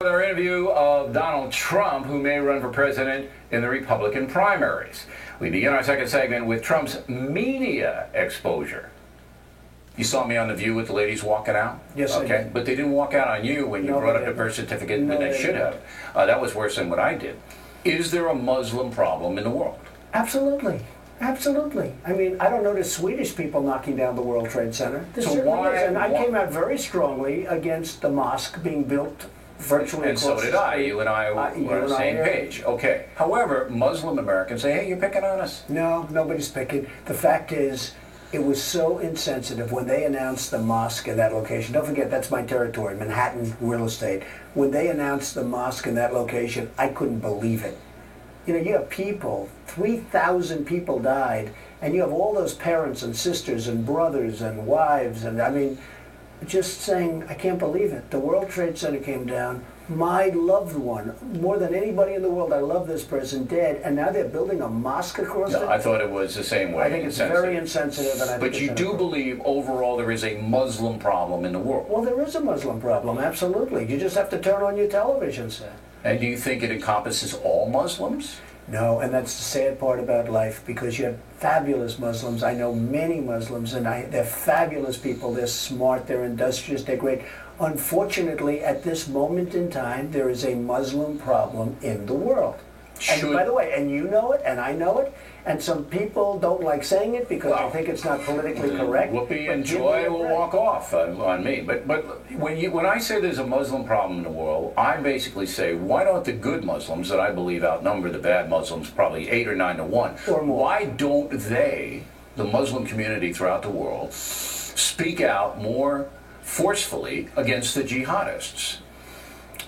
Our interview of Donald Trump, who may run for president in the Republican primaries. We begin our second segment with Trump's media exposure. You saw me on The View with the ladies walking out? Yes, okay. I did. But they didn't walk out on you when you brought up the birth certificate, and they should have. That was worse than what I did. Is there a Muslim problem in the world? Absolutely. Absolutely. I mean, I don't notice Swedish people knocking down the World Trade Center. This So certainly why- is. And I why- came out very strongly against the mosque being built virtually And so across did the I. street. You and I were on you the and I same are- page. Okay. However, Muslim Americans say, hey, you're picking on us. No, nobody's picking. The fact is, it was so insensitive when they announced the mosque in that location. Don't forget, that's my territory, Manhattan real estate. When they announced the mosque in that location, I couldn't believe it. You know, you have people, 3,000 people died, and you have all those parents and sisters and brothers and wives, and I mean, just saying, I can't believe it. The World Trade Center came down. My loved one, more than anybody in the world, I love this person, dead, and now they're building a mosque across No, it? I thought it was the same way. I think it's very insensitive. And I think But it's you do inappropriate. believe overall there is a Muslim problem in the world. Well, there is a Muslim problem, absolutely. You just have to turn on your television set. And do you think it encompasses all Muslims? No, and that's the sad part about life, because you have fabulous Muslims. I know many Muslims, and they're fabulous people. They're smart, they're industrious, they're great. Unfortunately, at this moment in time, there is a Muslim problem in the world. And by the way, and you know it, and I know it, and some people don't like saying it because they think it's not politically correct. Whoopi but and give me Joy a will break. walk off on me. But when I say there's a Muslim problem in the world, I basically say, why don't the good Muslims, that I believe outnumber the bad Muslims probably 8 or 9 to 1, Or more. why don't they, the Muslim community throughout the world, speak out more forcefully against the jihadists?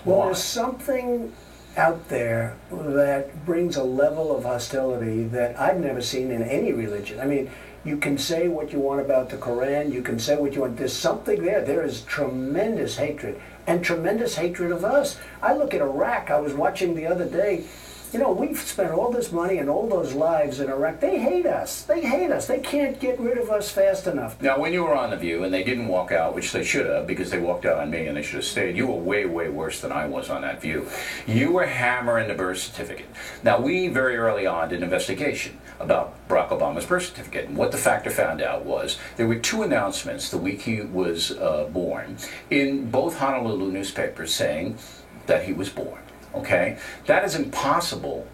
Well, Why? there's something out there that brings a level of hostility that I've never seen in any religion. I mean, you can say what you want about the Quran, you can say what you want. There's something there. There is tremendous hatred, and tremendous hatred of us. I look at Iraq. I was watching the other day. You know, we've spent all this money and all those lives in Iraq. They hate us. They hate us. They can't get rid of us fast enough. Now, when you were on The View and they didn't walk out, which they should have, because they walked out on me and they should have stayed, you were way, way worse than I was on that View. You were hammering the birth certificate. Now, we very early on did an investigation about Barack Obama's birth certificate, and what the factor found out was there were 2 announcements the week he was born in both Honolulu newspapers saying that he was born. Okay? That is impossible.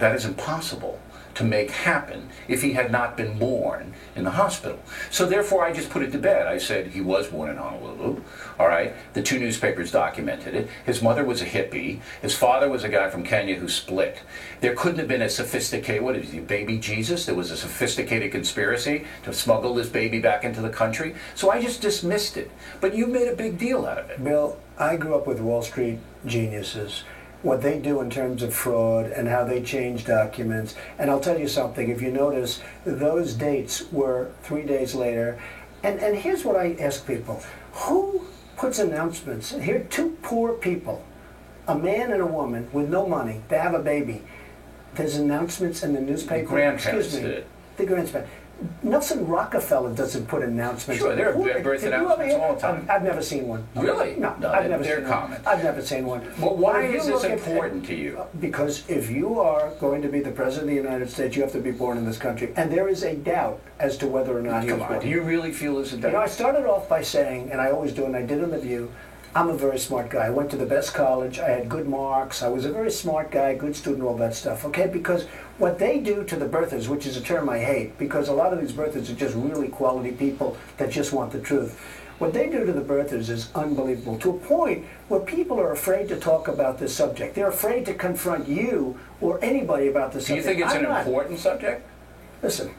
That is impossible to make happen if he had not been born in the hospital. So therefore, I just put it to bed. I said he was born in Honolulu. All right? The 2 newspapers documented it. His mother was a hippie. His father was a guy from Kenya who split. There couldn't have been a sophisticated, what is he, baby Jesus? There was a sophisticated conspiracy to smuggle this baby back into the country. So I just dismissed it. But you made a big deal out of it. Bill, I grew up with Wall Street geniuses. What they do in terms of fraud and how they change documents. And I'll tell you something, if you notice, those dates were 3 days later. And here's what I ask people. Who puts announcements? Here are 2 poor people, a man and a woman with no money. They have a baby. There's announcements in the newspaper. The grandparents Excuse me, did it. The grandparents. Nelson Rockefeller doesn't put announcements. Sure, there are birth Have you ever announcements heard- all the time. I've never seen one. Really? No, No, I've never they're seen common. one. I've never seen one. Well, why But if you is this look at- important to you? Because if you are going to be the President of the United States, you have to be born in this country. And there is a doubt as to whether or not he was Come born. on, do you really feel there's a You know, I doubt? started off by saying, and I always do, and I did in The View, I'm a very smart guy. I went to the best college. I had good marks. I was a very smart guy, good student, all that stuff, okay? Because what they do to the birthers, which is a term I hate, because a lot of these birthers are just really quality people that just want the truth. What they do to the birthers is unbelievable, to a point where people are afraid to talk about this subject. They're afraid to confront you or anybody about this Do you subject. think it's I'm an not. important subject? Listen,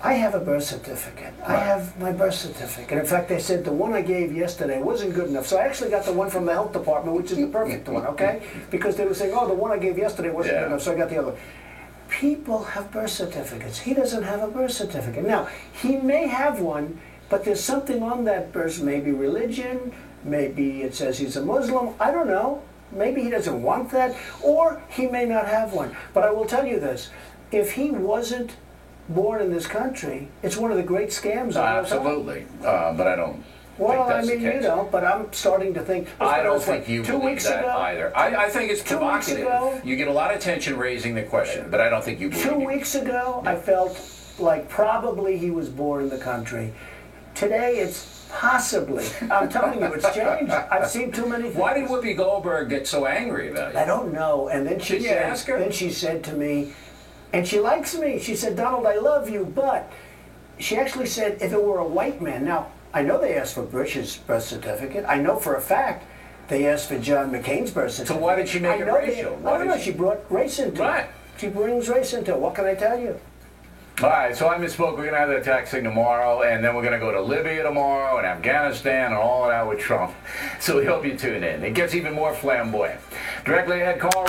I have a birth certificate. I have my birth certificate. In fact, they said the one I gave yesterday wasn't good enough. So I actually got the one from the health department, which is the perfect one, okay? Because they were saying, oh, the one I gave yesterday wasn't good enough, so I got the other one. People have birth certificates. He doesn't have a birth certificate. Now, he may have one, but there's something on that birth, maybe religion, maybe it says he's a Muslim, I don't know. Maybe he doesn't want that, or he may not have one. But I will tell you this, if he wasn't born in this country, it's one of the great scams of our time. Absolutely, but I don't Well, I that's the mean, you case. don't, but I'm starting to think. I don't let's put it think this way. you 2 believe weeks that ago, either. I think it's 2 weeks provocative. ago- You get a lot of attention raising the question, but I don't think you believe 2 it. weeks ago, I felt like probably he was born in the country. Today, it's possibly. I'm telling you, it's changed. I've seen too many things. Why did Whoopi Goldberg get so angry about I you? don't know. And then she Didn't you said, ask her? Then she said to me, and she likes me. She said, "Donald, I love you," but she actually said, if it were a white man. Now, I know they asked for Bush's birth certificate. I know for a fact they asked for John McCain's birth certificate. why did she make I it know racial? I Why don't did know. she- She brought race into Right. it. She brings race into it. What can I tell you? All right, so I misspoke. We're going to have the attack thing tomorrow, and then we're going to go to Libya tomorrow and Afghanistan and all of that with Trump. So we hope you tune in. It gets even more flamboyant. Directly ahead, Carl